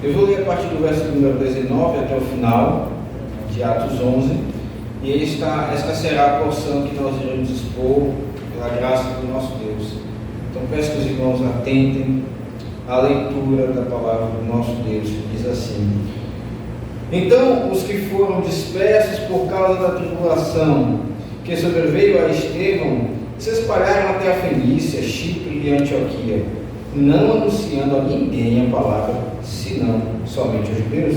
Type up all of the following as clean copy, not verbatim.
Eu vou ler a partir do verso número 19 até o final de Atos 11, e esta será a porção que nós iremos expor pela graça do nosso Deus. Então peço que os irmãos atentem à leitura da palavra do nosso Deus, que diz assim: Então os que foram dispersos por causa da tribulação que sobreveio a Estevão se espalharam até a Fenícia, Chipre e Antioquia, não anunciando a ninguém a palavra, senão somente aos judeus.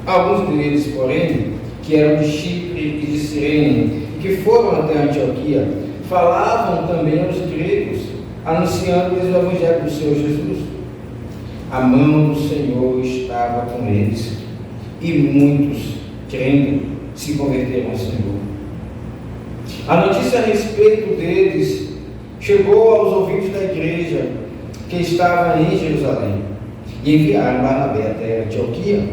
Alguns deles, porém, que eram de Chipre e de Cirene, e que foram até Antioquia, falavam também aos gregos, anunciando-lhes o evangelho do Senhor Jesus. A mão do Senhor estava com eles, e muitos, crendo, se converteram ao Senhor. A notícia a respeito deles chegou aos ouvidos da igreja que estava em Jerusalém, e enviaram Barnabé até Antioquia.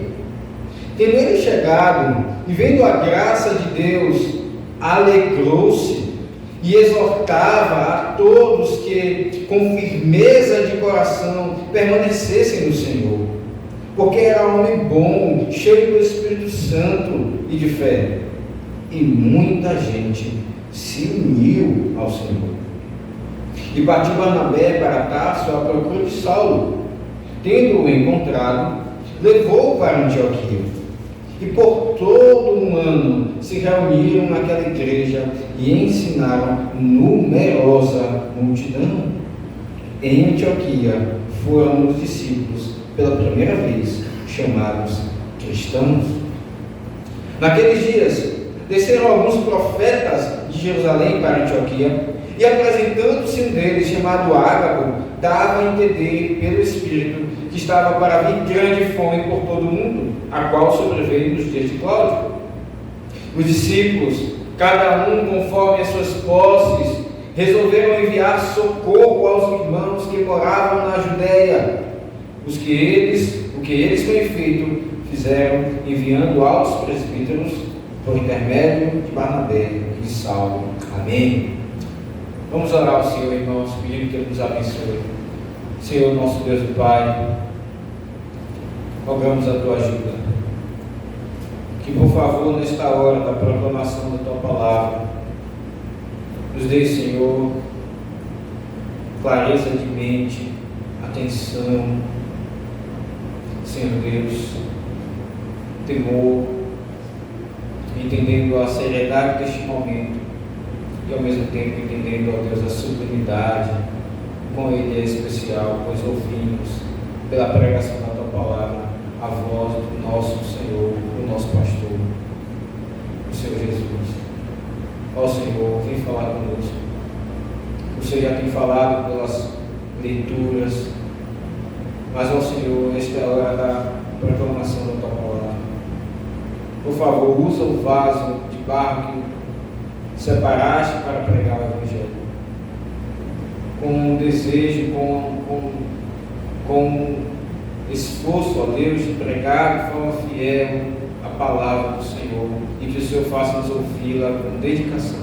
Tendo ele chegado e vendo a graça de Deus, alegrou-se e exortava a todos que, com firmeza de coração, permanecessem no Senhor, porque era homem bom, cheio do Espírito Santo e de fé, e muita gente se uniu ao Senhor. E partiu Barnabé para Tarso à procura de Saulo. Tendo-o encontrado, levou-o para Antioquia. E por todo um ano se reuniram naquela igreja e ensinaram numerosa multidão. Em Antioquia foram os discípulos, pela primeira vez, chamados cristãos. Naqueles dias, desceram alguns profetas de Jerusalém para Antioquia, e apresentando-se um deles, chamado Ágabo, dava a entender pelo Espírito que estava para vir grande fome por todo o mundo, a qual sobreveio nos dias de Cláudio. Os discípulos, cada um conforme as suas posses, resolveram enviar socorro aos irmãos que moravam na Judéia. O que eles com efeito fizeram, enviando aos presbíteros por intermédio de Barnabé e de Saulo. Amém. Vamos orar ao Senhor, irmãos, pedindo que Ele nos abençoe. Senhor, nosso Deus e Pai, rogamos a Tua ajuda. Que, por favor, nesta hora da proclamação da Tua palavra, nos dê, Senhor, clareza de mente, atenção, Senhor Deus, temor, entendendo a seriedade deste momento e ao mesmo tempo entendendo, ó Deus, a sublimidade com Ele é especial, pois ouvimos pela pregação da Tua palavra a voz do nosso Senhor, do nosso pastor, o Senhor Jesus. Ó Senhor, vem falar conosco. O Senhor já tem falado pelas leituras, mas, ó Senhor, esta é a hora da proclamação da Tua palavra. Por favor, usa o vaso de barro que separaste para pregar o Evangelho, com desejo, com esforço, ó Deus, de pregar de forma fiel a palavra do Senhor, e que o Senhor faça-nos ouvi-la com dedicação.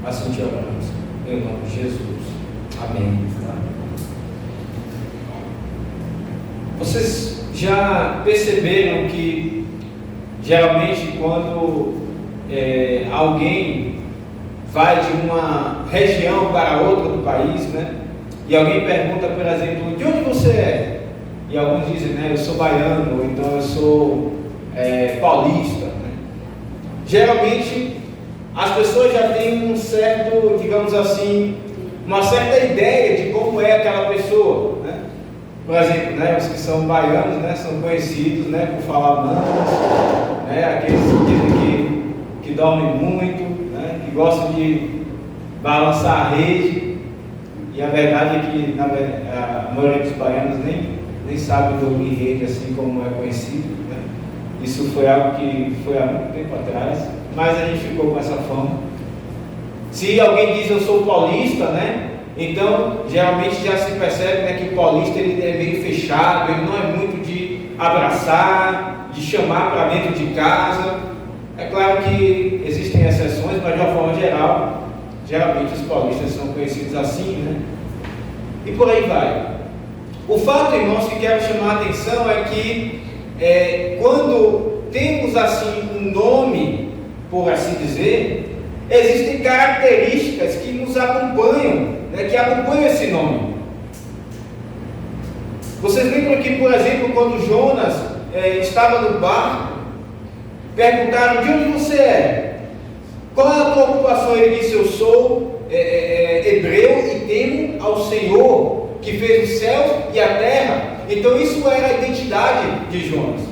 Assim te oramos, em nome de Jesus. Amém. Vocês já perceberam que geralmente quando alguém vai de uma região para outra do país, né? E alguém pergunta, por exemplo, de onde você é? E alguns dizem, né, eu sou baiano, ou então eu sou paulista, né? Geralmente as pessoas já têm um certo, digamos assim, uma certa ideia de como é aquela pessoa, né? Por exemplo, né, os que são baianos, né, são conhecidos, né, por falar manso, né, aqueles que dizem que dormem muito, né, que gostam de balançar a rede, e a verdade é que a maioria dos baianos nem sabe dormir rede assim como é conhecido, né? Isso foi algo que foi há muito tempo atrás, mas a gente ficou com essa fama. Se alguém diz eu sou paulista, né? Então geralmente já se percebe, né, que o paulista ele é meio fechado, ele não é muito de abraçar, de chamar para dentro de casa. É claro que existem exceções, mas de uma forma geral, geralmente os paulistas são conhecidos assim, né? E por aí vai. O fato, irmãos, que quero chamar a atenção é que quando temos assim um nome, por assim dizer, existem características que nos acompanham, que acompanham esse nome. Vocês lembram que, por exemplo, quando Jonas estava no barco, perguntaram: de onde você é? Qual é a tua ocupação? Ele disse: eu sou hebreu e temo ao Senhor, que fez os céus e a terra. Então isso era a identidade de Jonas.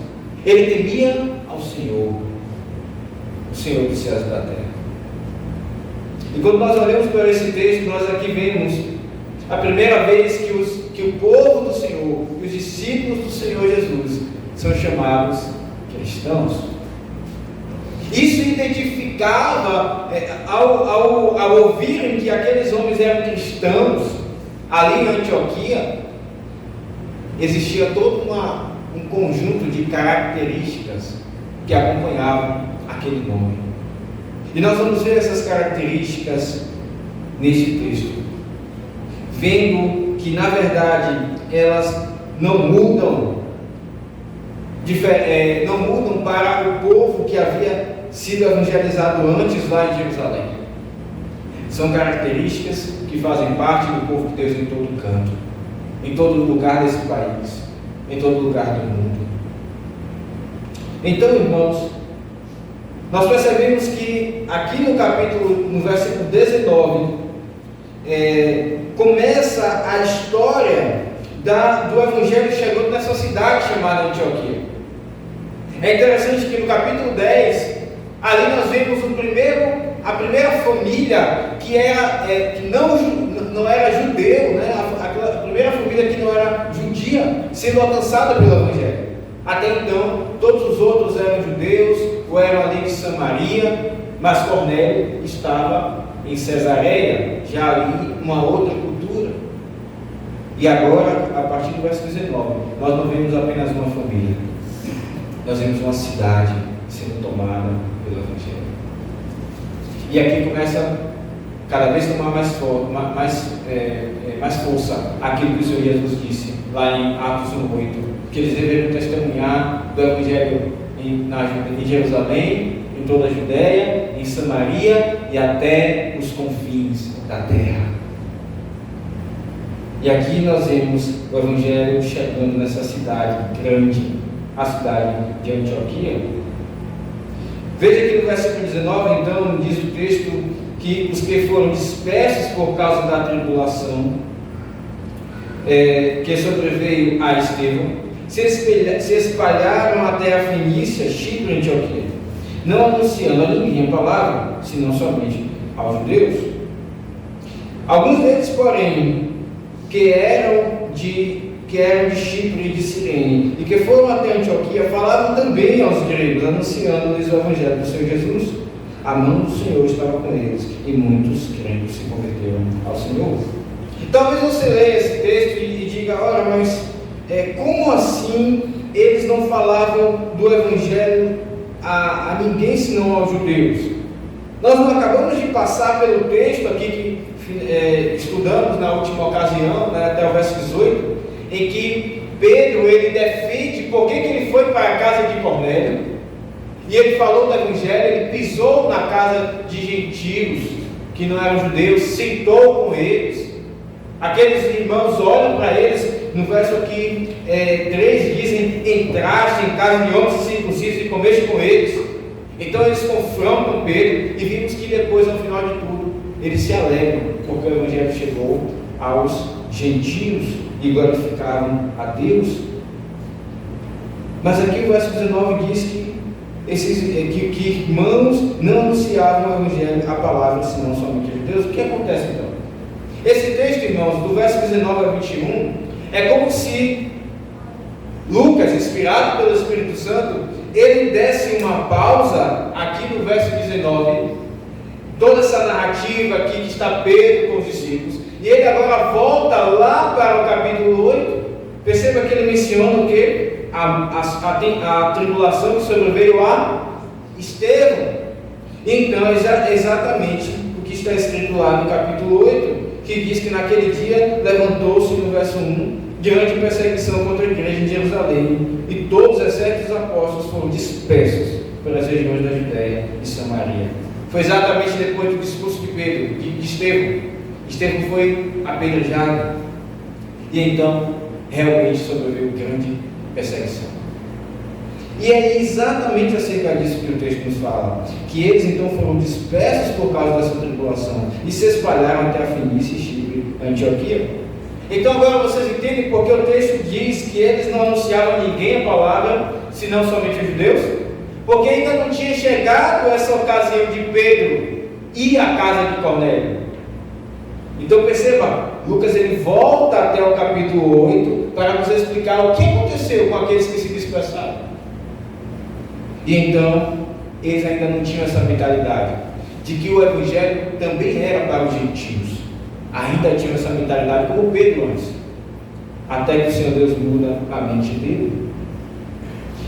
Ele temia ao Senhor, o Senhor dos céus e da terra. E quando nós olhamos para esse texto, nós aqui vemos a primeira vez que o povo do Senhor, os discípulos do Senhor Jesus, são chamados cristãos. Isso identificava, ao ouvirem que aqueles homens eram cristãos, ali em Antioquia, existia todo um conjunto de características que acompanhavam aquele nome. E nós vamos ver essas características neste texto, vendo que na verdade elas não mudam para o povo que havia sido evangelizado antes lá em Jerusalém. São características que fazem parte do povo de Deus em todo canto, em todo lugar desse país, em todo lugar do mundo. Então, irmãos, nós percebemos que aqui no versículo 19, começa a história do Evangelho chegando nessa cidade chamada Antioquia. É interessante que no capítulo 10, ali nós vemos a primeira família que não era judeu, a primeira família que não era judia, sendo alcançada pelo Evangelho. Até então, todos os outros eram judeus, ou eram ali de Samaria, mas Cornélio estava em Cesareia, já ali uma outra cultura. E agora, a partir do verso 19, nós não vemos apenas uma família, nós vemos uma cidade sendo tomada pelo Evangelho. E aqui começa cada vez a tomar mais força aquilo que o Senhor Jesus disse lá em Atos 1:8, que eles deveriam testemunhar do Evangelho em Jerusalém, em toda a Judéia, em Samaria e até os confins da terra. E aqui nós vemos o Evangelho chegando nessa cidade grande, a cidade de Antioquia. Veja que no versículo 19, então, diz o texto que os que foram dispersos por causa da tribulação que sobreveio a Estevão, se espalharam até a Fenícia, Chipre e Antioquia, não anunciando a ninguém a palavra, senão somente aos judeus. Alguns deles, porém, que eram de Chipre e de Cirene, e que foram até Antioquia, falavam também aos gregos, anunciando-lhes o Evangelho do Senhor Jesus. A mão do Senhor estava com eles, e muitos crentes se converteram ao Senhor. Talvez você leia esse texto e diga: ora, mas como assim eles não falavam do Evangelho a ninguém senão aos judeus? Nós não acabamos de passar pelo texto aqui que estudamos na última ocasião, até o verso 18, em que Pedro ele defende por que ele foi para a casa de Cornélio, e ele falou do Evangelho, ele pisou na casa de gentios que não eram judeus, sentou com eles. Aqueles irmãos olham para eles, no verso aqui 3 dizem: entraste em casa de homens circuncisos e comeste com eles. Então eles confrontam Pedro, e vimos que depois, ao final de tudo, eles se alegram, porque o Evangelho chegou aos gentios e glorificaram a Deus. Mas aqui o verso 19 diz que irmãos não anunciavam o Evangelho, a palavra, senão somente de Deus. O que acontece então? Esse texto, irmãos, do verso 19 a 21, é como se Lucas, inspirado pelo Espírito Santo, ele desse uma pausa aqui no verso 19, toda essa narrativa aqui que está Pedro com os discípulos, e ele agora volta lá para o capítulo 8. Perceba que ele menciona o que? A tribulação que sobreveio a Estevão. Então é exatamente o que está escrito lá no capítulo 8, que diz que naquele dia levantou-se, no verso 1, grande perseguição contra a igreja em Jerusalém, e todos, exceto os apóstolos, foram dispersos pelas regiões da Judéia e Samaria. Foi exatamente depois do discurso de Pedro, de Estevão. Estevão foi apedrejado, e então realmente sobreveio grande perseguição. E é exatamente acerca disso que o texto nos fala, que eles então foram dispersos por causa dessa tribulação e se espalharam até a Fenícia, Chipre, Antioquia. Então agora vocês entendem porque o texto diz que eles não anunciavam a ninguém a palavra, senão somente os judeus? Porque ainda não tinha chegado essa ocasião de Pedro ir à casa de Cornélio. Então perceba, Lucas ele volta até o capítulo 8 para nos explicar o que aconteceu com aqueles que se dispersaram. E então, eles ainda não tinham essa mentalidade de que o Evangelho também era para os gentios. Ainda tinham essa mentalidade como Pedro antes, até que o Senhor Deus muda a mente dele.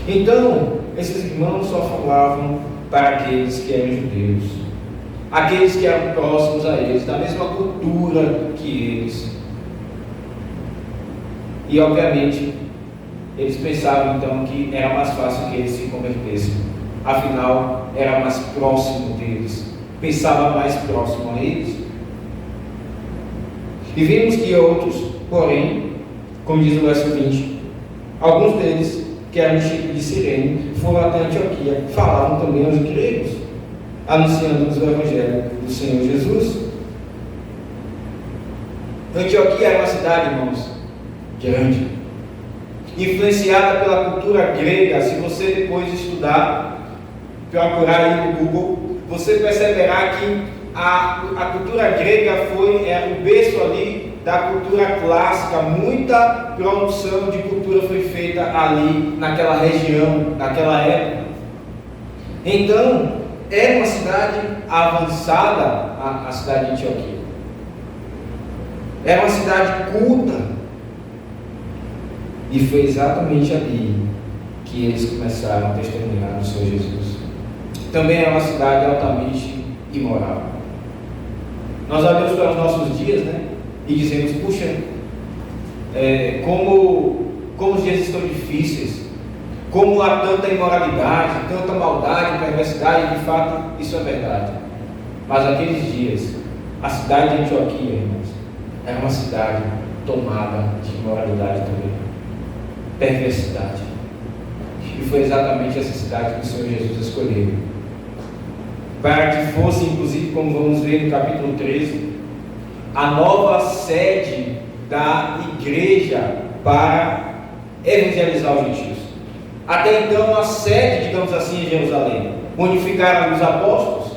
Então, esses irmãos só falavam para aqueles que eram judeus, aqueles que eram próximos a eles, da mesma cultura que eles. E obviamente eles pensavam então que era mais fácil que eles se convertessem, afinal era mais próximo deles, pensava mais próximo a eles. E vimos que outros, porém, como diz o verso 20, alguns deles que eram de Cirene foram até Antioquia, falavam também aos gregos, anunciando-nos o Evangelho do Senhor Jesus. Antioquia era uma cidade, irmãos, grande, influenciada pela cultura grega. Se você depois estudar, procurar aí no Google, você perceberá que a cultura grega foi o berço ali da cultura clássica. Muita produção de cultura foi feita ali, naquela região, naquela época. Então, era uma cidade avançada, a cidade de Antioquia. Era uma cidade culta. E foi exatamente ali que eles começaram a testemunhar do Senhor Jesus. Também é uma cidade altamente imoral. Nós olhamos para os nossos dias, né? E dizemos, puxa, como os dias estão difíceis, como há tanta imoralidade, tanta maldade, perversidade, e de fato isso é verdade. Mas aqueles dias, a cidade de Antioquia, irmãos, era uma cidade tomada de imoralidade também, perversidade. E foi exatamente essa cidade que o Senhor Jesus escolheu, para que fosse, inclusive, como vamos ver no capítulo 13, a nova sede da igreja para evangelizar os gentios. Até então a sede, digamos assim, em Jerusalém, onde ficaram os apóstolos,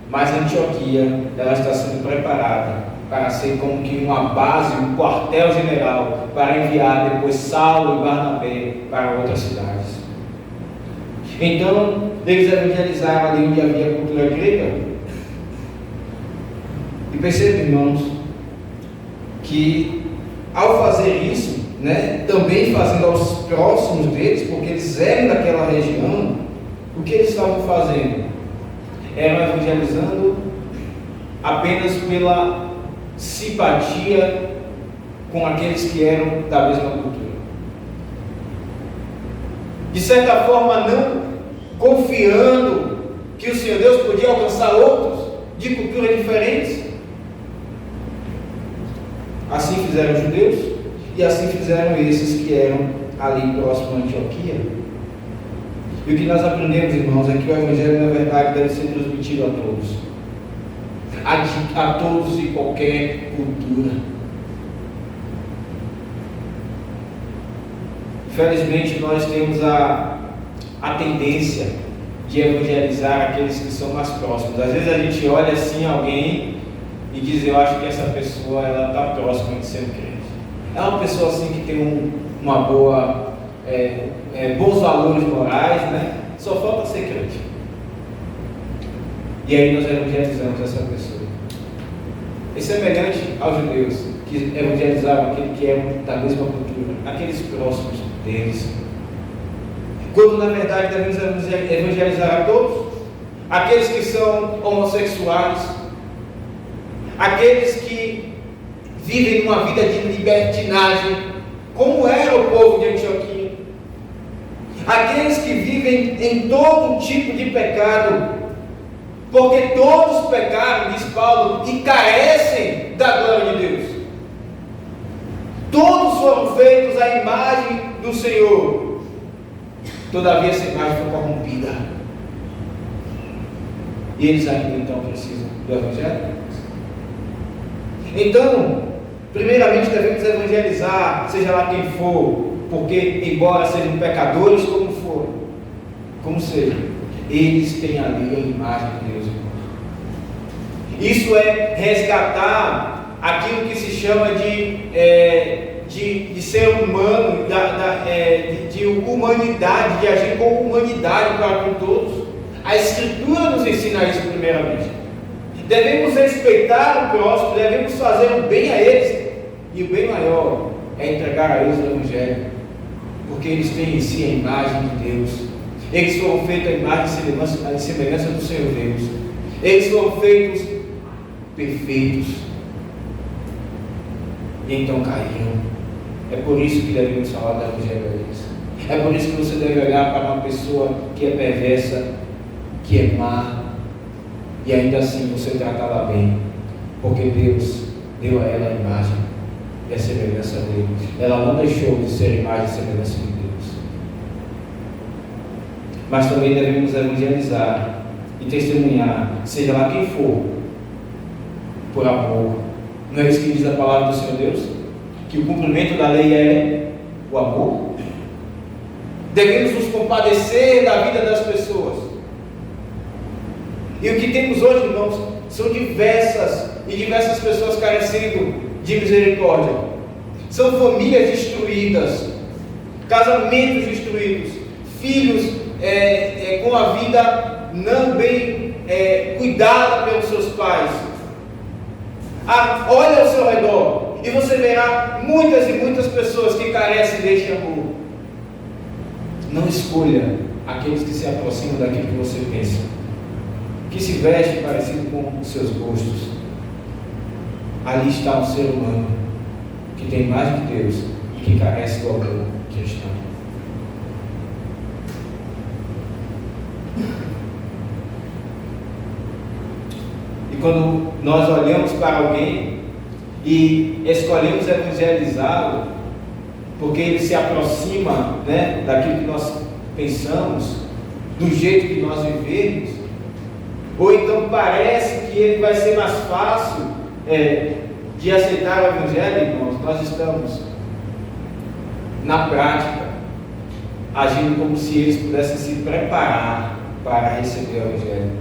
mas Antioquia, ela está sendo preparada para ser como que uma base, um quartel-general, para enviar depois Saulo e Barnabé para outras cidades. Então, eles evangelizaram ali onde havia cultura grega. E percebam, irmãos, que ao fazer isso, né, também fazendo aos próximos deles, porque eles eram daquela região, o que eles estavam fazendo? Eram evangelizando apenas pela simpatia com aqueles que eram da mesma cultura. De certa forma, não confiando que o Senhor Deus podia alcançar outros de culturas diferentes. Assim fizeram os judeus e assim fizeram esses que eram ali próximo a Antioquia. E o que nós aprendemos, irmãos, é que o Evangelho, na verdade, deve ser transmitido a todos. A todos de qualquer cultura. Infelizmente, nós temos a tendência de evangelizar aqueles que são mais próximos. Às vezes a gente olha assim alguém e diz, eu acho que essa pessoa está próxima de ser um crente. É uma pessoa assim que tem uma boa, bons valores morais, né? Só falta ser crente. E aí nós evangelizamos essa pessoa. É semelhante aos judeus, que evangelizavam aquele que eram da mesma cultura, aqueles próximos deles. Quando na verdade devemos evangelizar a todos, aqueles que são homossexuais, aqueles que vivem uma vida de libertinagem, como era o povo de Antioquia. Aqueles que vivem em todo tipo de pecado, porque todos pecaram, diz Paulo, e carecem da glória de Deus. Todos foram feitos à imagem do Senhor. Todavia essa imagem foi corrompida. E eles ainda então precisam do Evangelho. Então, primeiramente devemos evangelizar, seja lá quem for, porque embora sejam pecadores como seja, eles têm ali a imagem de Deus. Isso é resgatar aquilo que se chama de ser humano, de humanidade, de agir com humanidade para com todos. A Escritura nos ensina isso primeiramente. Devemos respeitar o próximo, devemos fazer o bem a eles, e o bem maior é entregar a eles o Evangelho, porque eles têm em si a imagem de Deus. Eles foram feitos à imagem e semelhança do Senhor Deus. Eles foram feitos perfeitos, e então caíram. É por isso que devemos falar do Evangelho a eles. É por isso que você deve olhar para uma pessoa que é perversa, que é má, e ainda assim você tratá-la bem, porque Deus deu a ela a imagem e a semelhança dele. Ela não deixou de ser imagem e semelhança de Deus. Mas também devemos evangelizar e testemunhar, seja lá quem for, por amor. Não é isso que diz a palavra do Senhor Deus? Que o cumprimento da lei é o amor? Devemos nos compadecer da vida das pessoas. E o que temos hoje, irmãos, são diversas pessoas carecendo de misericórdia. São famílias destruídas, casamentos destruídos, filhos com a vida não bem cuidada pelos seus pais. Olha ao seu redor e você verá muitas e muitas pessoas que carecem deste amor. Não escolha aqueles que se aproximam daquilo que você pensa, que se veste parecido com os seus gostos. Ali está um ser humano que tem mais de Deus e que carece do amor cristão. E quando nós olhamos para alguém e escolhemos evangelizá-lo, porque ele se aproxima, daquilo que nós pensamos, do jeito que nós vivemos, ou então parece que ele vai ser mais fácil de aceitar o Evangelho, irmãos, nós estamos, na prática, agindo como se eles pudessem se preparar para receber o Evangelho.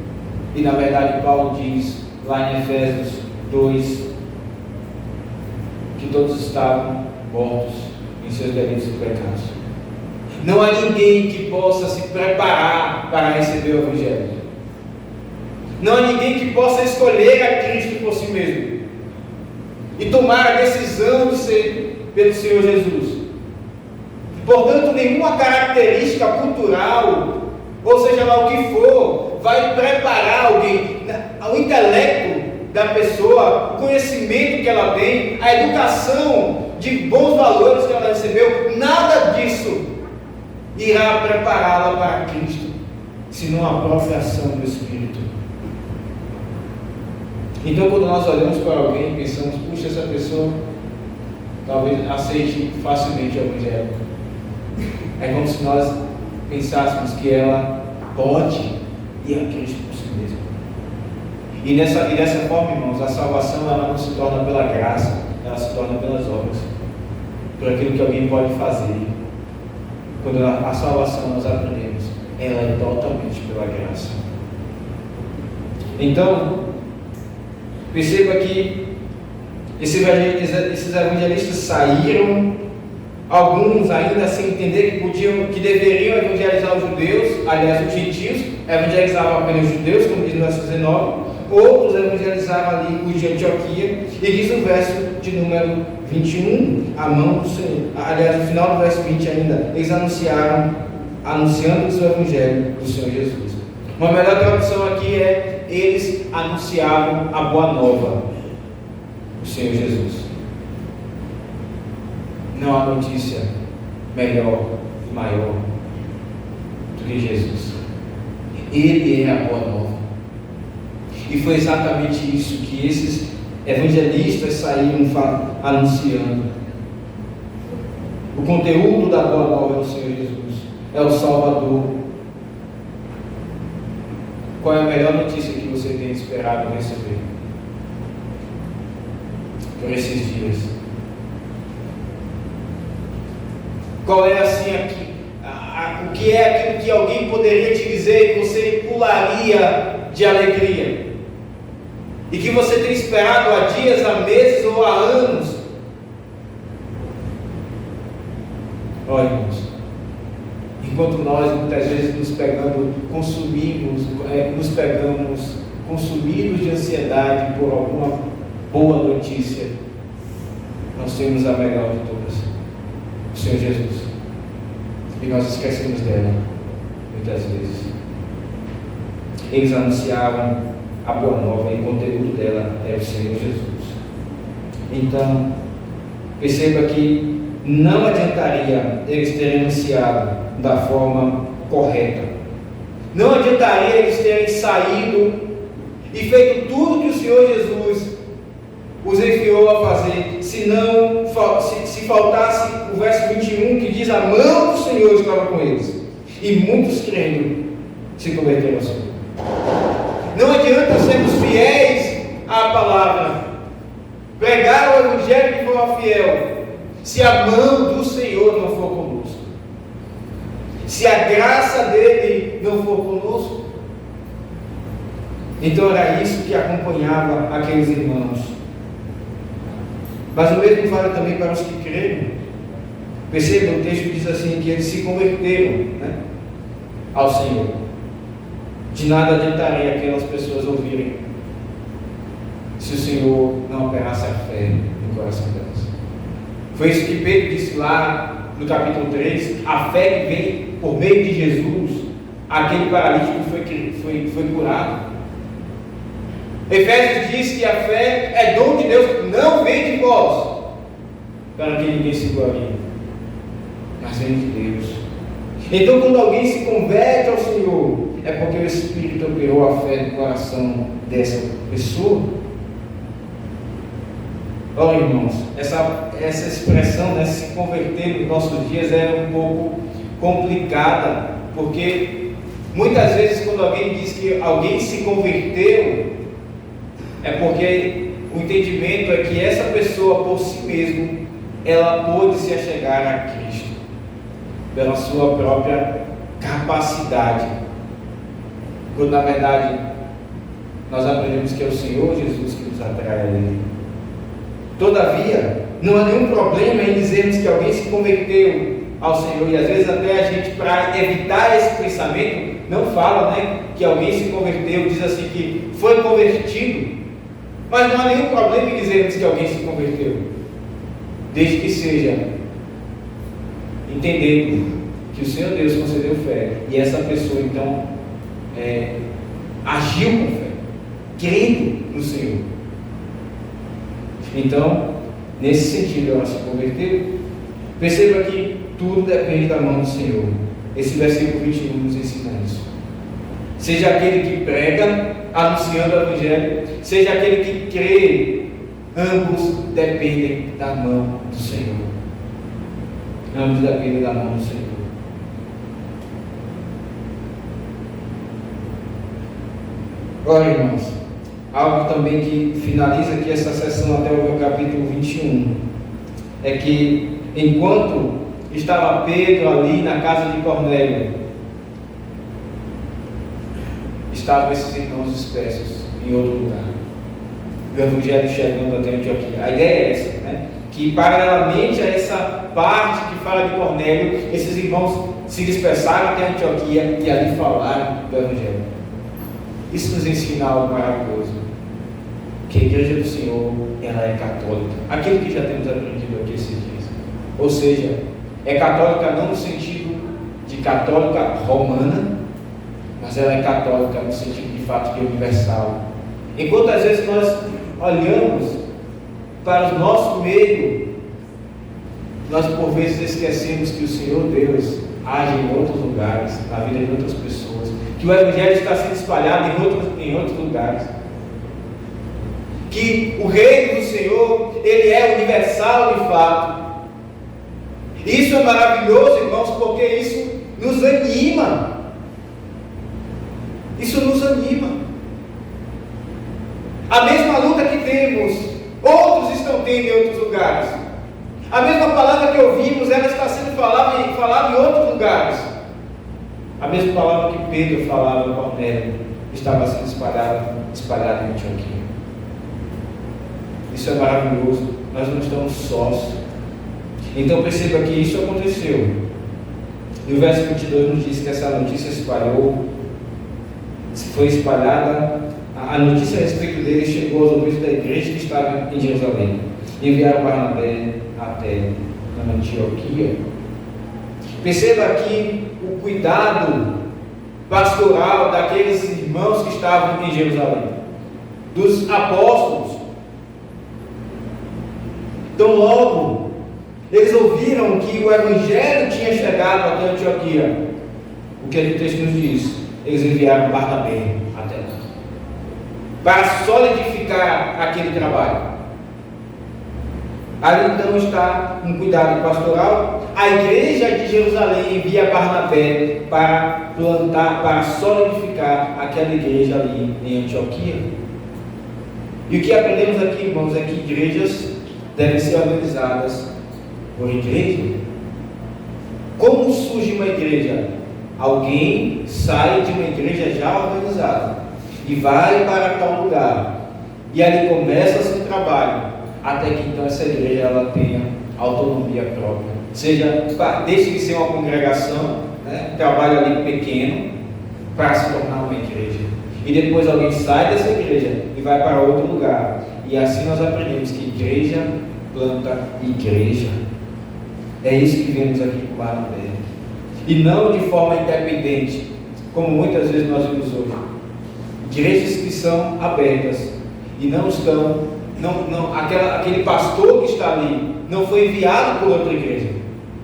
E na verdade Paulo diz lá em Efésios 2 que todos estavam mortos em seus delitos e pecados. Não há ninguém que possa se preparar para receber o Evangelho. Não há ninguém que possa escolher a Cristo por si mesmo e tomar a decisão de ser pelo Senhor Jesus. Portanto, nenhuma característica cultural, ou seja lá o que for, vai preparar alguém. O intelecto da pessoa, o conhecimento que ela tem, a educação de bons valores que ela recebeu, nada disso irá prepará-la para Cristo, senão a própria ação do Espírito. Então, quando nós olhamos para alguém e pensamos, puxa, essa pessoa talvez aceite facilmente o Evangelho, é como se nós pensássemos que ela pode ir a Cristo por si mesma. E dessa forma, irmãos, a salvação ela não se torna pela graça, ela se torna pelas obras, por aquilo que alguém pode fazer. Quando a salvação nós aprendemos, ela é totalmente pela graça. Então, perceba que esses evangelistas saíram, alguns ainda sem entender que deveriam evangelizar os judeus, aliás, os gentios evangelizavam apenas os judeus, como diz no verso 19, outros evangelizavam ali os de Antioquia, e diz o verso de número 21, a mão do Senhor. Aliás, no final do verso 20 ainda, eles anunciando-lhes o Evangelho do Senhor Jesus. Uma melhor tradução aqui é: eles anunciavam a boa nova, o Senhor Jesus. Não há notícia melhor e maior do que Jesus. Ele é a boa nova. E foi exatamente isso que esses evangelistas saíram anunciando. O conteúdo da boa nova é o Senhor Jesus, é o Salvador. Qual é a melhor notícia que você tem esperado receber por esses dias? Qual é assim o que é aquilo que alguém poderia te dizer e você pularia de alegria? E que você tem esperado há dias, há meses ou há anos? Olha, irmãos, enquanto nós muitas vezes nos pegamos consumidos de ansiedade por alguma boa notícia, nós temos a melhor de todas, o Senhor Jesus. E nós esquecemos dela, muitas vezes. Eles anunciavam a boa nova e o conteúdo dela é o Senhor Jesus. Então, perceba que não adiantaria eles terem anunciado da forma correta. Não adiantaria eles terem saído e feito tudo que o Senhor Jesus os enviou a fazer, se faltasse o verso 21 que diz: a mão do Senhor estava com eles, e muitos crendo se converteram ao Senhor. Não adianta sermos fiéis à palavra, pregar o evangelho de forma fiel, se a mão do Senhor não for conosco, se a graça dele não for conosco. Então era isso que acompanhava aqueles irmãos. Mas o mesmo vale também para os que creram. Perceba, o texto diz assim, que eles se converteram, ao Senhor. De nada adiantaria aquelas pessoas ouvirem se o Senhor não operasse a fé no coração delas. Foi isso que Pedro disse lá no capítulo 3, a fé que vem por meio de Jesus, aquele paralítico foi curado. Efésios diz que a fé é dom de Deus, não vem de vós, para que ninguém se glorie, mas vem de Deus. Então, quando alguém se converte ao Senhor, é porque o Espírito operou a fé no coração dessa pessoa. Olha, irmãos, essa expressão, se converter nos nossos dias é um pouco complicada, porque muitas vezes quando alguém diz que alguém se converteu, é porque o entendimento é que essa pessoa por si mesma, ela pôde se achegar a Cristo, pela sua própria capacidade, quando na verdade nós aprendemos que é o Senhor Jesus que nos atrai a Ele. Todavia, não há nenhum problema em dizermos que alguém se converteu ao Senhor, e às vezes até a gente, para evitar esse pensamento, não fala que alguém se converteu, diz assim que foi convertido, mas não há nenhum problema em dizermos que alguém se converteu, desde que seja entendendo que o Senhor Deus concedeu fé, e essa pessoa então agiu com fé, crendo no Senhor. Então, nesse sentido, ela se converteu. Perceba que tudo depende da mão do Senhor. Esse versículo 21 nos ensina isso. Seja aquele que prega, anunciando o Evangelho, seja aquele que crê, ambos dependem da mão do Senhor. Ambos dependem da mão do Senhor. Olha, irmãos, algo também que finaliza aqui essa sessão até o capítulo 21, é que enquanto estava Pedro ali na casa de Cornélio, estavam esses irmãos dispersos em outro lugar, o Evangelho chegando até Antioquia. A ideia é essa, que paralelamente a essa parte que fala de Cornélio, esses irmãos se dispersaram até Antioquia e ali falaram do Evangelho. Isso nos ensina algo maravilhoso, que a igreja do Senhor, ela é católica, aquilo que já temos aprendido aqui esses dias, ou seja, é católica não no sentido de católica romana, mas ela é católica no sentido de fato de universal. Enquanto às vezes nós olhamos para o nosso meio nós por vezes esquecemos que o Senhor Deus age em outros lugares, na vida de outras pessoas, que o Evangelho está sendo espalhado em outros lugares, que o reino do Senhor, ele é universal de fato. Isso é maravilhoso, irmãos, porque isso nos anima. Isso nos anima. A mesma luta que temos, outros estão tendo em outros lugares. A mesma palavra que ouvimos, ela está sendo falada em outros lugares. A mesma palavra que Pedro falava no Cornélio estava sendo espalhada em Antioquia. Isso é maravilhoso. Nós não estamos sós. Então perceba que isso aconteceu. E o verso 22 nos diz que essa notícia foi espalhada. A notícia a respeito dele chegou aos ouvidos da igreja que estava em Jerusalém. Enviaram Barnabé até Antioquia. Perceba aqui o cuidado pastoral daqueles irmãos que estavam em Jerusalém, dos apóstolos. Então logo eles ouviram que o Evangelho tinha chegado até Antioquia. O que o texto nos diz? Eles enviaram Barnabé até lá, para solidificar aquele trabalho. Ali então está um cuidado pastoral. A igreja de Jerusalém envia Barnabé para plantar, para solidificar aquela igreja ali em Antioquia. E o que aprendemos aqui, irmãos, é que igrejas devem ser organizadas por igreja. Como surge uma igreja? Alguém sai de uma igreja já organizada e vai para tal lugar, e ali começa-se um trabalho, até que então essa igreja ela tenha autonomia própria, seja, deixe de ser uma congregação, né, trabalho ali pequeno, para se tornar uma igreja, e depois alguém sai dessa igreja e vai para outro lugar, e assim nós aprendemos que igreja planta igreja. É isso que vemos aqui com Barnabé, e não de forma independente, como muitas vezes nós vemos hoje. Igrejas que são abertas e não estão, aquele pastor que está ali não foi enviado por outra igreja.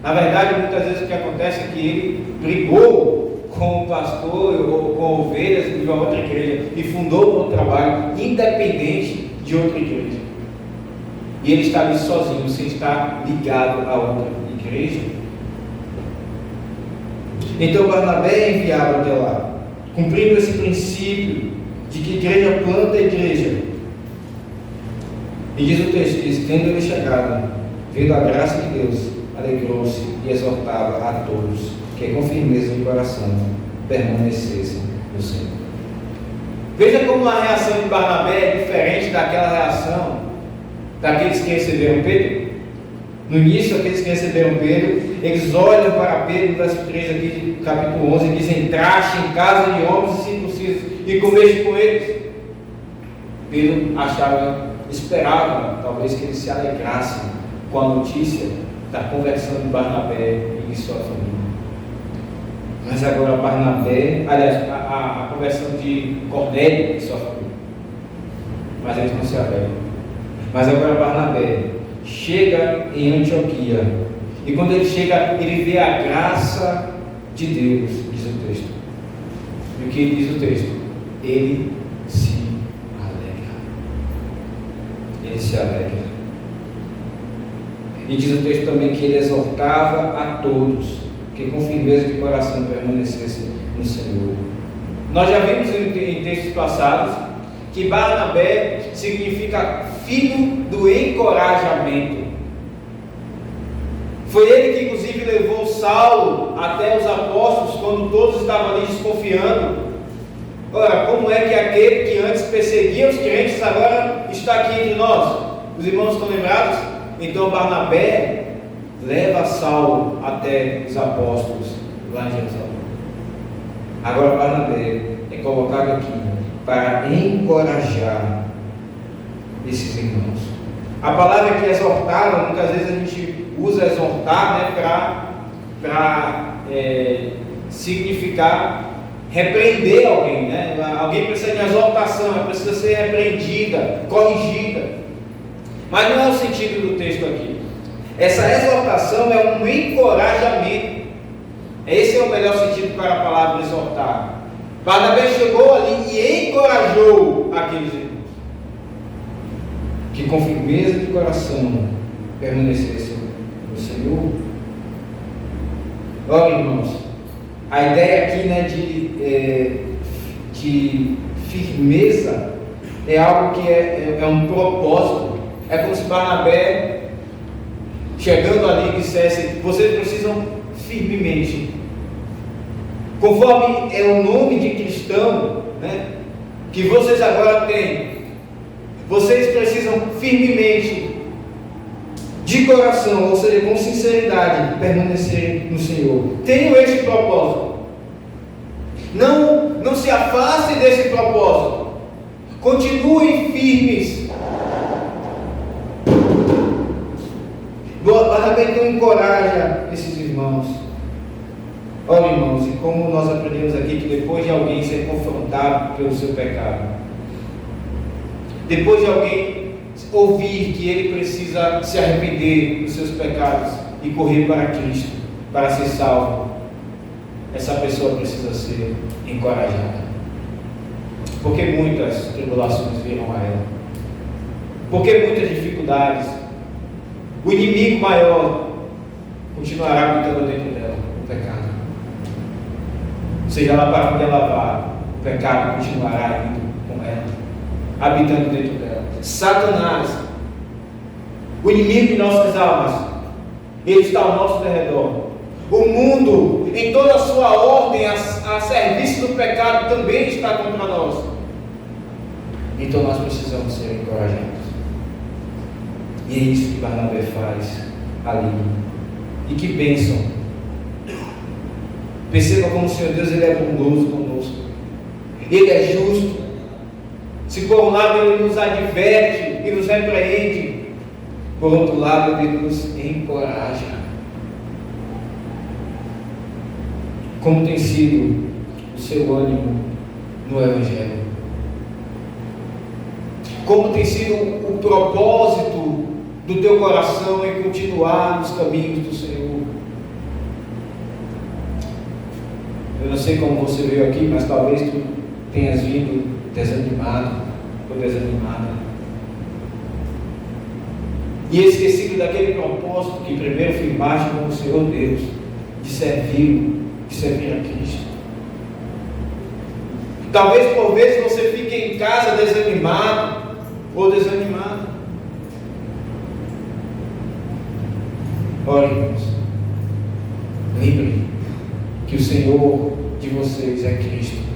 Na verdade, muitas vezes o que acontece é que ele brigou com o pastor ou com ovelhas de uma outra igreja e fundou um trabalho independente de outra igreja. E ele está ali sozinho, sem estar ligado a outra igreja. Então Barnabé é enviado até lá, cumprindo esse princípio de que igreja planta igreja. E diz o texto, tendo ele chegado, vendo a graça de Deus, alegrou-se e exortava a todos que com firmeza de coração permanecessem no Senhor. Veja como a reação de Barnabé é diferente daquela reação daqueles que receberam Pedro. No início, aqueles que receberam Pedro, eles olham para Pedro, no verso 3 aqui do capítulo 11, e dizem: entraste em casa de homens circuncisos e comeste com eles. Pedro esperava talvez que eles se alegrassem com a notícia da conversão de Barnabé e de sua família. Mas agora Barnabé, aliás, a conversão de Cornélio e sua família. Mas eles não se alegram. Mas agora Barnabé chega em Antioquia, e quando ele chega, ele vê a graça de Deus, diz o texto. E o que diz o texto? Ele se alegra. Ele se alegra. E diz o texto também que ele exortava a todos que com firmeza de coração permanecessem no Senhor. Nós já vimos em textos passados que Barnabé significa filho do encorajamento. Foi ele que inclusive levou Saulo até os apóstolos quando todos estavam ali desconfiando. Ora, como é que aquele que antes perseguia os crentes agora está aqui entre nós? Os irmãos estão lembrados? Então Barnabé leva Saulo até os apóstolos lá em Jerusalém. Agora Barnabé é colocado aqui para encorajar esses irmãos. A palavra que exortava, muitas vezes a gente usa exortar, né, para significar repreender alguém, né? Alguém precisa de exortação, ela precisa ser repreendida, corrigida. Mas não é o sentido do texto aqui. Essa exortação é um encorajamento. Esse é o melhor sentido para a palavra exortar. Barnabé chegou ali e encorajou aqueles irmãos que com firmeza de coração permanecessem no Senhor. Olha, irmãos, a ideia aqui, né, de firmeza é algo que é um propósito. É como se Barnabé, chegando ali, dissesse: vocês precisam firmemente, conforme é o nome de cristão, né, que vocês agora têm, vocês precisam firmemente, de coração, ou seja, com sinceridade, permanecer no Senhor. Tenham este propósito. Não se afastem desse propósito. Continuem firmes. Barnabé então encoraja esses irmãos. Olha, irmãos, e como nós aprendemos aqui que depois de alguém ser confrontado pelo seu pecado, depois de alguém ouvir que ele precisa se arrepender dos seus pecados e correr para Cristo, para ser salvo, essa pessoa precisa ser encorajada. Porque muitas tribulações virão a ela, porque muitas dificuldades, o inimigo maior continuará habitando dentro dela, o pecado. Seja lá para onde ela vá, o pecado continuará indo com ela, habitando dentro dela. Satanás, o inimigo de nossas almas, ele está ao nosso derredor. O mundo, em toda a sua ordem, a serviço do pecado, também está contra nós. Então nós precisamos ser encorajados. E é isso que Barnabé faz ali. E que bênção! Perceba como o Senhor Deus, ele é bondoso conosco. Ele é justo. Se por um lado ele nos adverte e nos repreende, por outro lado ele nos encoraja. Como tem sido o seu ânimo no Evangelho? Como tem sido o propósito do teu coração em continuar nos caminhos do Senhor? Eu não sei como você veio aqui, mas talvez tu tenhas vindo desanimado ou desanimada, e esquecido daquele propósito que primeiro firmaste com o Senhor Deus, de servir a Cristo. Talvez por vezes você fique em casa desanimado ou desanimado. Olha, irmãos, lembre que o Senhor de vocês é Cristo.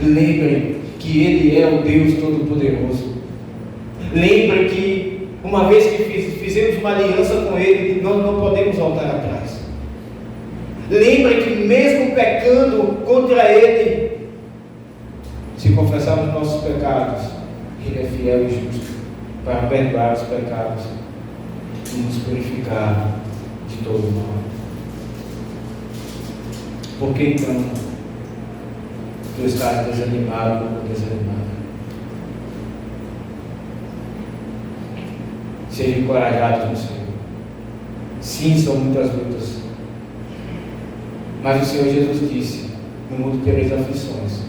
Lembrem que Ele é o Deus Todo-Poderoso. Lembrem que uma vez que fizemos uma aliança com Ele, nós não podemos voltar atrás. Lembrem que mesmo pecando contra Ele, se confessarmos nossos pecados, Ele é fiel e justo para perdoar os pecados e nos purificar de todo mal. Por que então tu estás desanimado ou desanimada? Sejam encorajados no Senhor. Sim, são muitas lutas, mas o Senhor Jesus disse: no mundo tereis aflições,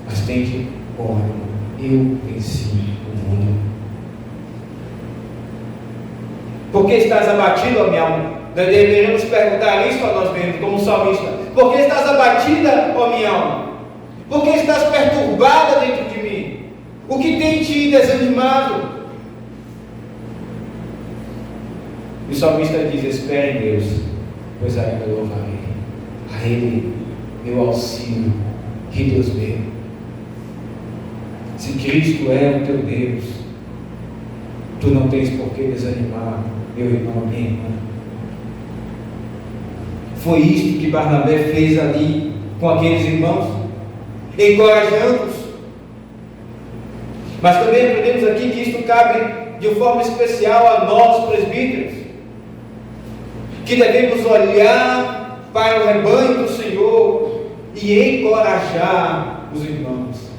mas tende bom ânimo, eu venci o mundo. Por que estás abatido, ó minha alma? Nós deveríamos perguntar isso a nós mesmos, como salmista. Por que estás abatida, ó minha alma? Por que estás perturbada dentro de mim? O que tem te desanimado? E o salmista diz: espere em Deus, pois ainda louvarei. A Ele, meu auxílio e Deus meu. Se Cristo é o teu Deus, tu não tens por que desanimar, meu irmão, minha irmã. Foi isto que Barnabé fez ali com aqueles irmãos, encorajando-os. Mas também aprendemos aqui que isto cabe de forma especial a nós, presbíteros, que devemos olhar para o rebanho do Senhor e encorajar os irmãos.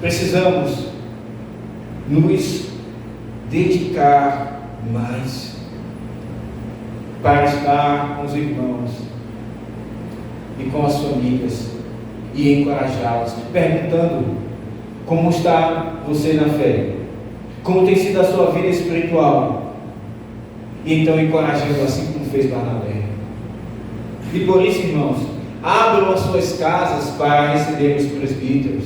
Precisamos nos dedicar mais para estar com os irmãos e com as famílias e encorajá-los, perguntando: como está você na fé? Como tem sido a sua vida espiritual? E então encorajando, assim como fez Barnabé. E por isso, irmãos, abram as suas casas para receber os presbíteros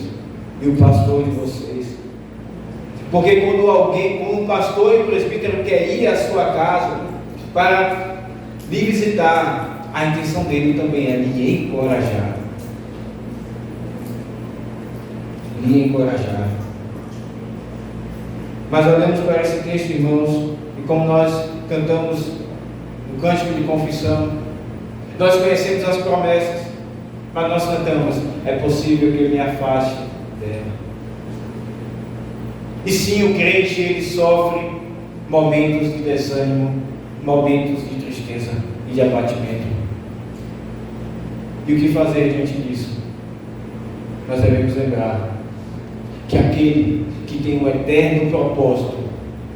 e o pastor de vocês. Porque quando um pastor e o presbítero quer ir à sua casa para lhe visitar, a intenção dele também é lhe encorajar. Lhe encorajar. Mas olhamos para esse texto, irmãos, e como nós cantamos no cântico de confissão, nós conhecemos as promessas, mas nós cantamos: é possível que eu me afaste dela. E sim, o crente, ele sofre momentos de desânimo, momentos de tristeza e de abatimento. E o que fazer diante disso? Nós devemos lembrar que aquele que tem um eterno propósito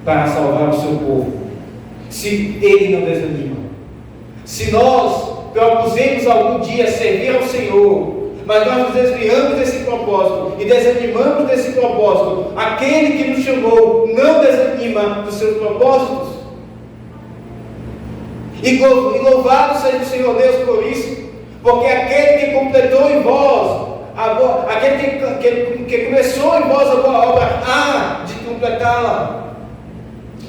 para salvar o seu povo, se ele não desanima, se nós propusemos algum dia servir ao Senhor, mas nós nos desviamos desse propósito e desanimamos desse propósito, aquele que nos chamou não desanima dos seus propósitos. E louvado seja o Senhor Deus por isso, porque aquele que completou em vós, aquele que começou em vós a boa obra, há de completá-la.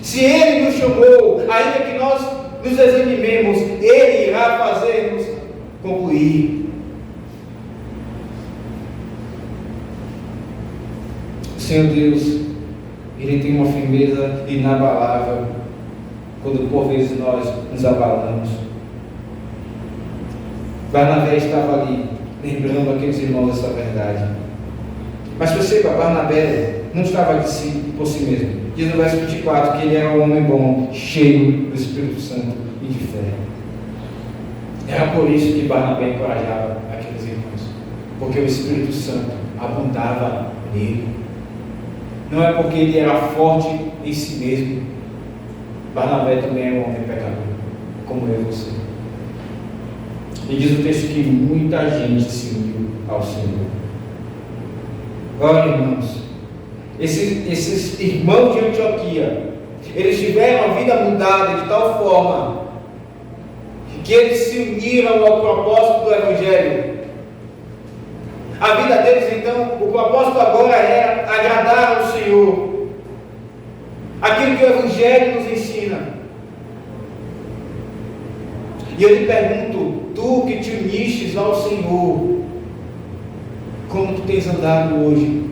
Se Ele nos chamou, ainda que nós nos desanimemos, Ele irá fazer-nos concluir. O Senhor Deus, Ele tem uma firmeza inabalável, quando por vezes nós nos abalamos. Barnabé estava ali, lembrando aqueles irmãos dessa verdade. Mas perceba, Barnabé não estava de si por si mesmo. Diz no verso 24 que ele era um homem bom, cheio do Espírito Santo e de fé. Era por isso que Barnabé encorajava aqueles irmãos, porque o Espírito Santo abundava nele. Não é porque ele era forte em si mesmo. Barnabé também era um homem pecador, como eu e você. E diz o texto que muita gente se uniu ao Senhor. Olha, irmãos, esses irmãos de Antioquia, eles tiveram a vida mudada de tal forma que eles se uniram ao propósito do Evangelho. A vida deles, então, o propósito agora era agradar ao Senhor, aquilo que o Evangelho nos ensina. E eu lhe pergunto: tu que te unistes ao Senhor, como tu tens andado hoje?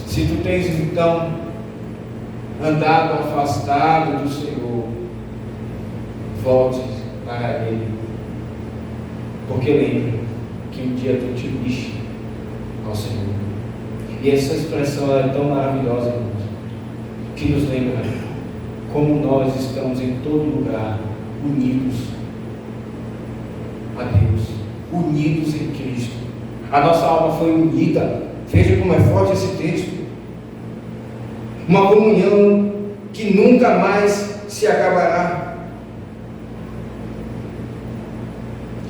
Se tu tens então andado afastado do Senhor, volte para Ele, porque lembre que um dia tu te uniste ao Senhor. E essa expressão é tão maravilhosa, irmãos, que nos lembra como nós estamos em todo lugar unidos a Deus, unidos em Cristo. A nossa alma foi unida. Veja como é forte esse texto. Uma comunhão que nunca mais se acabará.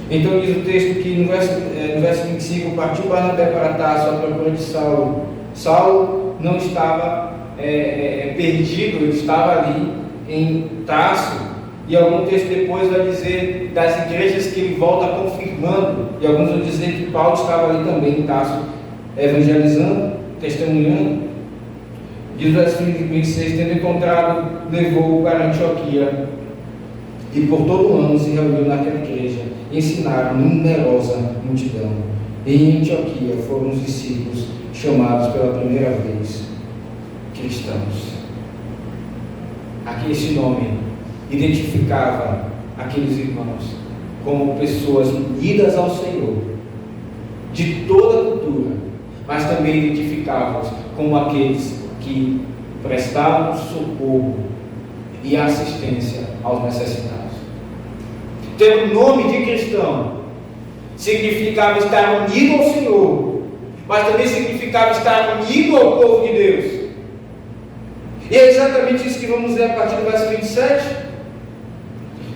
Então diz o texto que no verso 25, partiu Barnabé para Tarso à procura de Saulo. Saulo não estava perdido, ele estava ali em Tarso. E algum texto depois vai dizer das igrejas que ele volta confirmando. E alguns vão dizer que Paulo estava ali também em Tarso, evangelizando, testemunhando. Diz o verso 26, tendo encontrado, levou-o para Antioquia. E por todo o ano se reuniu naquela igreja, e ensinaram numerosa multidão. E em Antioquia foram os discípulos chamados pela primeira vez cristãos. Aqui esse nome identificava aqueles irmãos como pessoas unidas ao Senhor, de toda a cultura, mas também identificava-os como aqueles que prestavam socorro e assistência aos necessitados. Ter o nome de cristão significava estar unido ao Senhor, mas também significava estar unido ao povo de Deus. E é exatamente isso que vamos ler a partir do verso 27.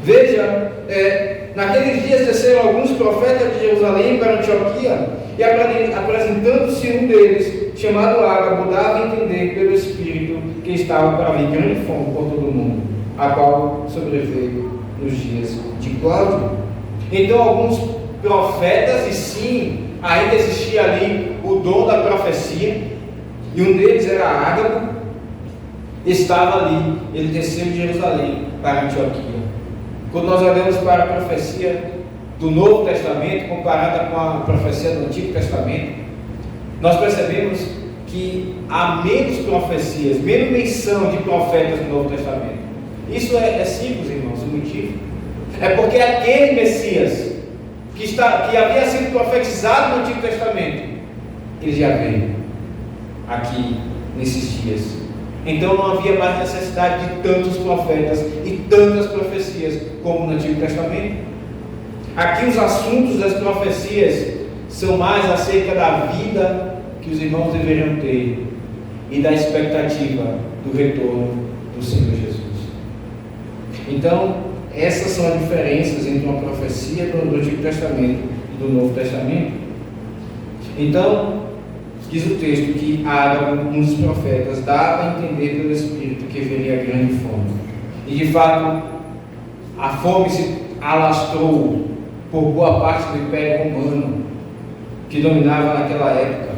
Veja, naqueles dias desceram alguns profetas de Jerusalém para Antioquia, e apresentando-se um deles, chamado Ágabo, dava a entender pelo Espírito que estava para vir grande fome por todo o mundo, a qual sobreveio nos dias de Cláudio. Então alguns profetas, e sim, ainda existia ali o dom da profecia, e um deles era Ágabo, estava ali, ele desceu de Jerusalém para Antioquia. Quando nós olhamos para a profecia do Novo Testamento, comparada com a profecia do Antigo Testamento, nós percebemos que há menos profecias, menos menção de profetas no Novo Testamento. Isso é simples, irmãos, o motivo é porque aquele Messias que havia sido profetizado no Antigo Testamento, ele já veio aqui nesses dias. Então não havia mais necessidade de tantos profetas e tantas profecias como no Antigo Testamento. Aqui os assuntos das profecias são mais acerca da vida que os irmãos deveriam ter e da expectativa do retorno do Senhor Jesus. Então, essas são as diferenças entre uma profecia do Antigo Testamento e do Novo Testamento. Então, diz o texto que Ágabo, um dos profetas, dava a entender pelo Espírito que viria grande fome. E de fato, a fome se alastrou por boa parte do Império Romano, que dominava naquela época.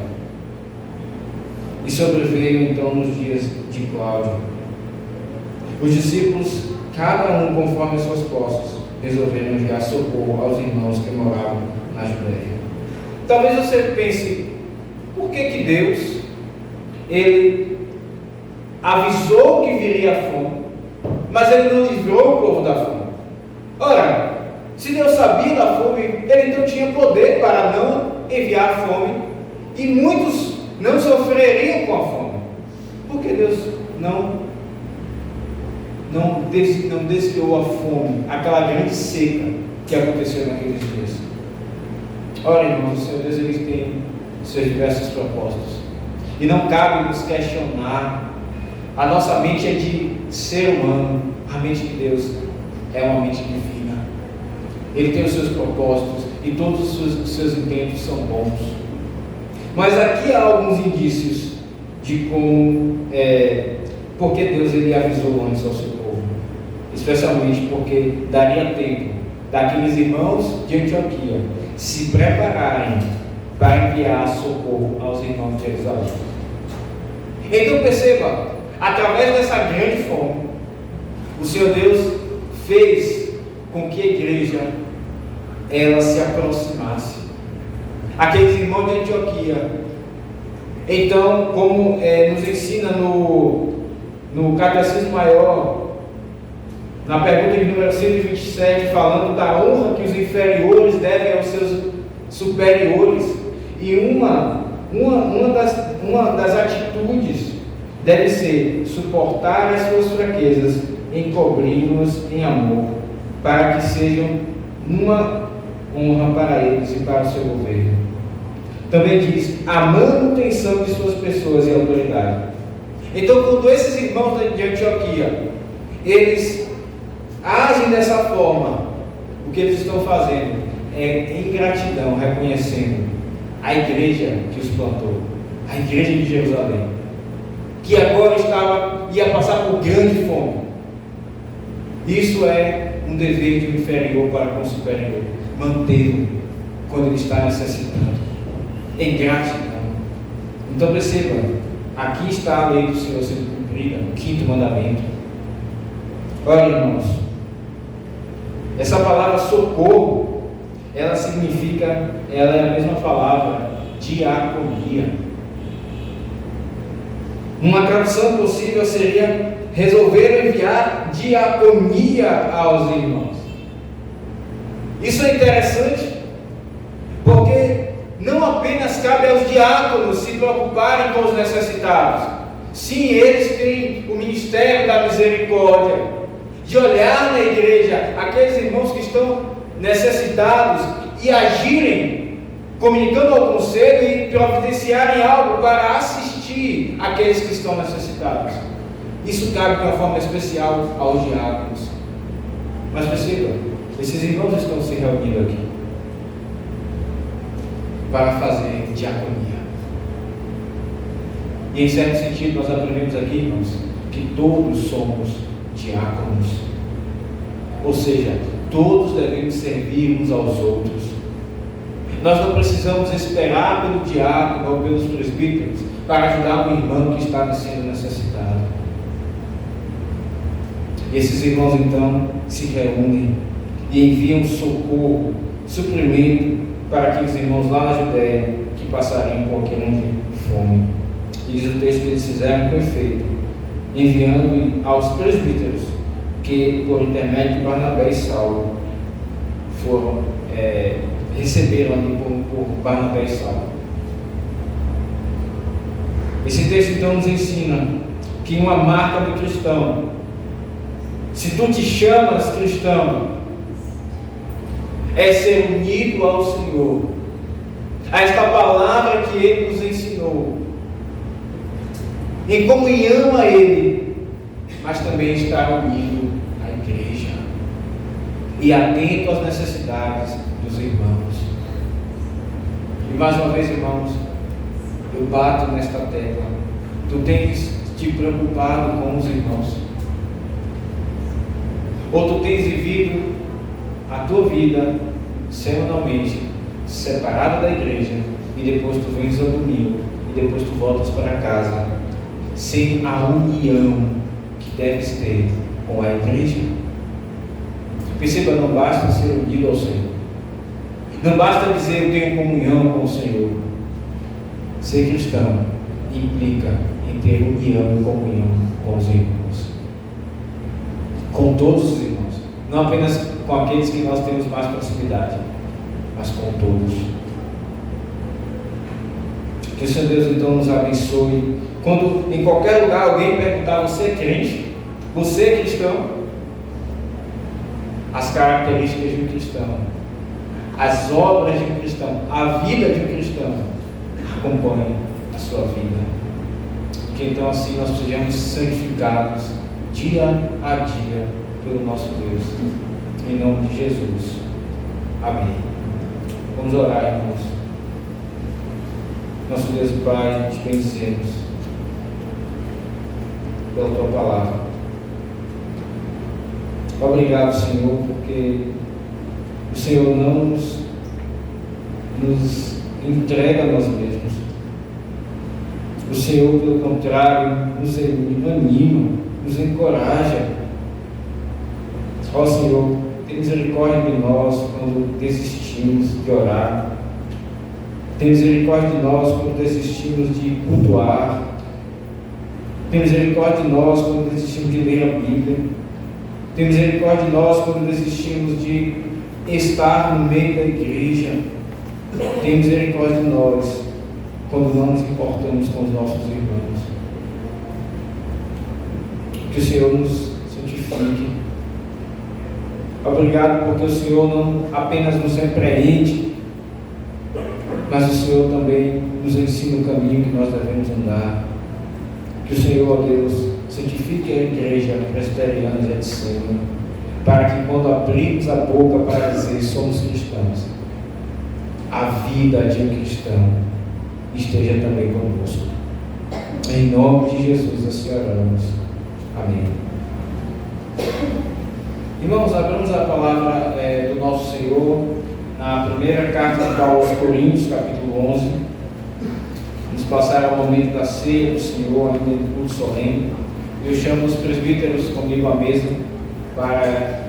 E sobreveio então nos dias de Cláudio. Os discípulos, cada um conforme as suas posses, resolveram enviar socorro aos irmãos que moravam na Judéia. Talvez você pense, por que Deus, ele avisou que viria a fome, mas ele não livrou o povo da fome? Ora, se Deus sabia da fome, ele então tinha poder para não enviar a fome, e muitos não sofreriam com a fome. Por que Deus não desviou a fome, aquela grande seca que aconteceu naqueles dias? Ora, irmãos, o Senhor Deus, ele tem seus diversos propósitos, e não cabe nos questionar. A nossa mente é de ser humano, a mente de Deus é uma mente divina. Ele tem os seus propósitos e todos os seus intentos são bons. Mas aqui há alguns indícios de como porque Deus ele avisou antes ao seu povo, especialmente porque daria tempo daqueles irmãos de Antioquia se prepararem para enviar socorro aos irmãos de Jerusalém. Então perceba, através dessa grande fome, o Senhor Deus fez com que a igreja ela se aproximasse. Aqueles irmãos de Antioquia, então, como nos ensina no Catecismo Maior, na pergunta de número 127, falando da honra que os inferiores devem aos seus superiores, e uma das atitudes deve ser suportar as suas fraquezas, encobrindo-as em amor, para que sejam uma honra para eles e para o seu governo. Também diz, a manutenção de suas pessoas e autoridade. Então, quando esses irmãos de Antioquia, eles agem dessa forma, o que eles estão fazendo é em gratidão, reconhecendo a igreja que os plantou, a igreja de Jerusalém, que agora ia passar por grande fome. Isso é um dever de um inferior para com o superior, mantê-lo quando ele está necessitando, em gratidão. Então perceba, aqui está a lei do Senhor sendo cumprida, o 5º mandamento. Olha, irmãos, essa palavra socorro, ela é a mesma palavra diaconia. Uma tradução possível seria resolver enviar diaconia aos irmãos. Isso é interessante, porque não apenas cabe aos diáconos se preocuparem com os necessitados. Sim, eles têm o ministério da misericórdia, de olhar na igreja aqueles irmãos que estão necessitados e agirem, comunicando ao conselho e providenciarem algo para assistir aqueles que estão necessitados. Isso cabe de uma forma especial aos diáconos. Mas perceba, esses irmãos estão se reunindo aqui para fazer diaconia. E em certo sentido nós aprendemos aqui, irmãos, que todos somos diáconos. Ou seja, todos devemos servir uns aos outros. Nós não precisamos esperar pelo diácono ou pelos presbíteros para ajudar um irmão que está sendo necessitado. E esses irmãos então se reúnem e enviam socorro, suprimento para aqueles irmãos lá na Judéia que passariam por grande fome. E diz o texto que eles fizeram com efeito, enviando aos presbíteros que, por intermédio de Barnabé e Saulo, receberam ali por Barnabé e Saulo. Esse texto então nos ensina que uma marca do cristão, se tu te chamas cristão, é ser unido ao Senhor, a esta palavra que Ele nos ensinou, em comunhão a Ele, mas também estar unido à igreja e atento às necessidades dos irmãos. E mais uma vez, irmãos, eu bato nesta tecla: tu tens te preocupado com os irmãos? Ou tu tens vivido a tua vida semanalmente separado da igreja e depois tu vens ao domingo e depois tu voltas para casa sem a união que deves ter com a igreja? Perceba, não basta ser unido ao Senhor, não basta dizer eu tenho comunhão com o Senhor. Ser cristão implica em ter união e comunhão com os irmãos, com todos os irmãos, não apenas com aqueles que nós temos mais proximidade, mas com todos. Que o Senhor Deus então nos abençoe. Quando em qualquer lugar alguém perguntar: você é crente? Você é cristão? As características de um cristão, as obras de um cristão, a vida de um cristão acompanhem a sua vida. Que então assim nós sejamos santificados dia a dia pelo nosso Deus, em nome de Jesus. Amém. Vamos orar, irmãos. Nosso Deus e Pai, te bendizemos pela tua palavra. Obrigado, Senhor, porque o Senhor não nos entrega a nós mesmos. O Senhor, pelo contrário, nos anima, nos encoraja. Ó Senhor, tem misericórdia de nós quando desistimos de orar. Tem misericórdia de nós quando desistimos de cultuar. Tem misericórdia de nós quando desistimos de ler a Bíblia. Tem misericórdia de nós quando desistimos de estar no meio da igreja. Tem misericórdia de nós quando não nos importamos com os nossos irmãos. Que o Senhor nos santifique. Obrigado porque o Senhor não apenas nos repreende, mas o Senhor também nos ensina o caminho que nós devemos andar. Que o Senhor, ó Deus, santifique a igreja presbiteriana de Getsemane, para que quando abrimos a boca para dizer somos cristãos, a vida de um cristão esteja também conosco. Em nome de Jesus assim oramos. Amém. Irmãos, abramos a palavra do nosso Senhor na primeira carta de Paulo aos Coríntios, capítulo 11. Vamos passar ao momento da ceia do Senhor, ainda em culto solene. Eu chamo os presbíteros comigo à mesa para